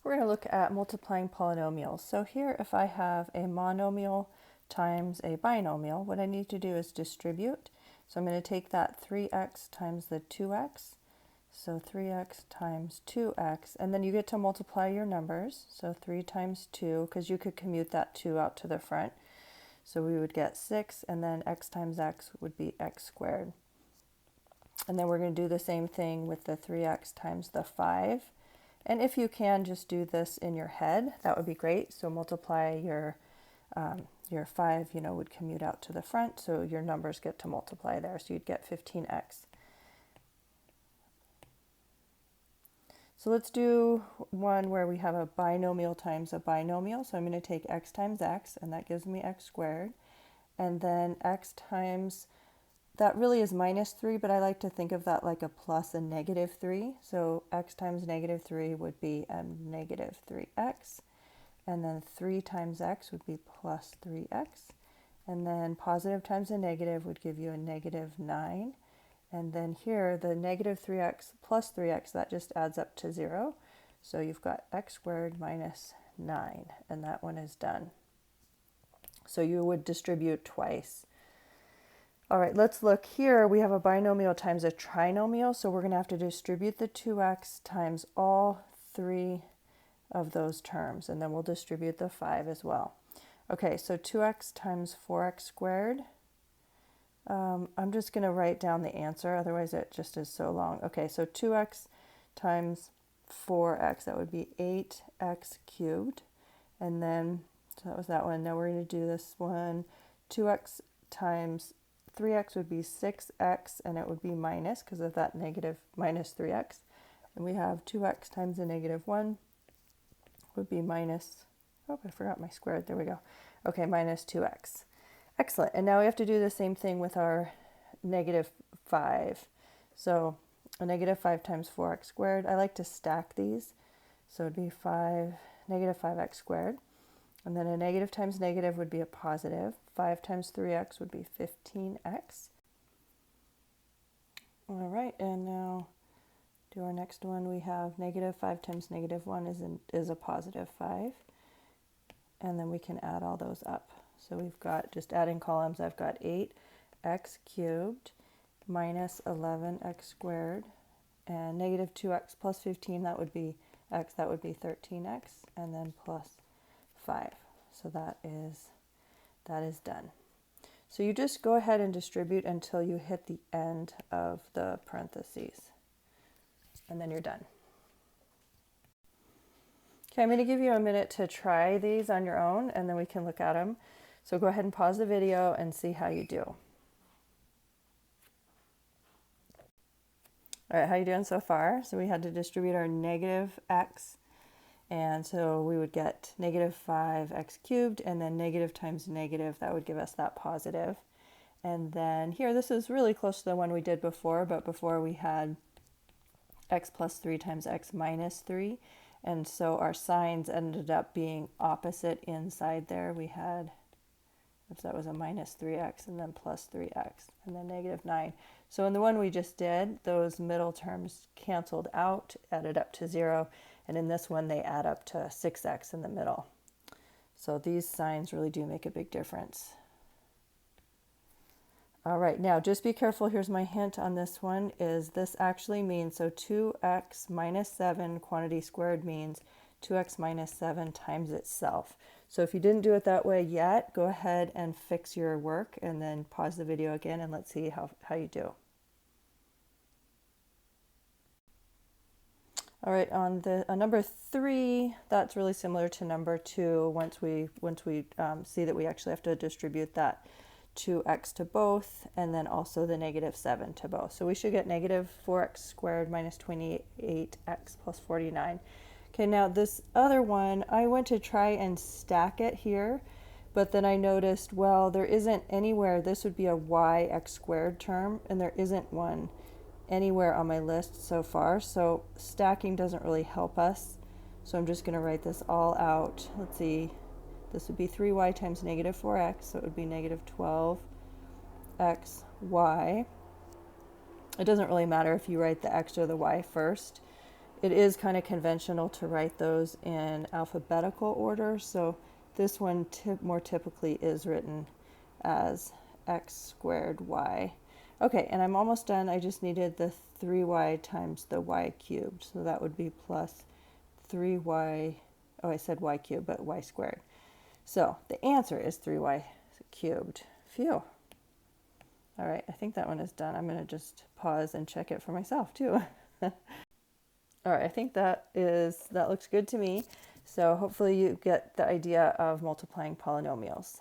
We're going to look at multiplying polynomials. So here, if I have a monomial times a binomial, what I need to do is distribute. So I'm going to take that 3x times the 2x. So 3x times 2x, and then you get to multiply your numbers. So 3 times 2, because you could commute that 2 out to the front. So we would get 6, and then x times x would be x squared. And then we're going to do the same thing with the 3x times the 5. And if you can just do this in your head, that would be great. So multiply your 5, would commute out to the front, so your numbers get to multiply there. So you'd get 15x. So let's do one where we have a binomial times a binomial. So I'm going to take x times x, and that gives me x squared. And then x times, that really is minus 3, but I like to think of that like a plus and negative 3. So x times negative 3 would be a negative 3x. And then 3 times x would be plus 3x. And then positive times a negative would give you a negative 9. And then here, the negative 3x plus 3x, that just adds up to 0. So you've got x squared minus 9, and that one is done. So you would distribute twice. All right, let's look here. We have a binomial times a trinomial, so we're going to have to distribute the 2x times all 3 of those terms, and then we'll distribute the 5 as well. Okay, so 2x times 4x squared. I'm just going to write down the answer, otherwise it just is so long. Okay, so 2x times 4x, that would be 8x cubed. And then, so that was that one. Now we're going to do this one. 2x times 3x would be 6x, and it would be minus because of that negative minus 3x. And we have 2x times a negative 1 would be minus, oh, I forgot my squared. There we go. Okay, minus 2x. Excellent. And now we have to do the same thing with our negative 5. So a negative 5 times 4x squared. I like to stack these. So it would be negative 5x squared. And then a negative times negative would be a positive. 5 times 3x would be 15x. All right, and now do our next one. We have negative 5 times negative 1 is a positive 5. And then we can add all those up. So we've got, just adding columns, I've got 8x cubed minus 11x squared, and negative 2x plus 15, that would be x, that would be 13x, and then plus 5. So that is done. So you just go ahead and distribute until you hit the end of the parentheses, and then you're done. Okay, I'm going to give you a minute to try these on your own, and then we can look at them. So go ahead and pause the video and see how you do. All right, how you doing so far? So we had to distribute our negative x, and so we would get negative 5x cubed, and then negative times negative, that would give us that positive. And then here, this is really close to the one we did before, but before we had x plus 3 times x minus 3. And so our signs ended up being opposite inside there. We had, oops, that was a minus 3x, and then plus 3x, and then negative 9. So in the one we just did, those middle terms canceled out, added up to 0. And in this one, they add up to 6x in the middle. So these signs really do make a big difference. All right, now just be careful. Here's my hint on this one, is this actually means, so 2x minus 7 quantity squared means 2x minus 7 times itself. So if you didn't do it that way yet, go ahead and fix your work and then pause the video again and let's see how you do. All right, on the number 3, that's really similar to number 2 once we see that we actually have to distribute that 2x to both, and then also the negative 7 to both. So we should get negative 4x squared minus 28x plus 49. Okay, now this other one, I went to try and stack it here, but then I noticed, well, there isn't anywhere, this would be a yx squared term, and there isn't one anywhere on my list so far, so stacking doesn't really help us. So I'm just going to write this all out. Let's see. This would be 3y times negative 4x, so it would be negative 12xy. It doesn't really matter if you write the x or the y first. it is kind of conventional to write those in alphabetical order. So this one more typically is written as x squared y. Okay, and I'm almost done. I just needed the 3y times the y cubed. So that would be plus 3y, oh, I said y cubed, but y squared. So the answer is 3y cubed. Phew. All right, I think that one is done. I'm going to just pause and check it for myself too. All right, I think that looks good to me. So hopefully you get the idea of multiplying polynomials.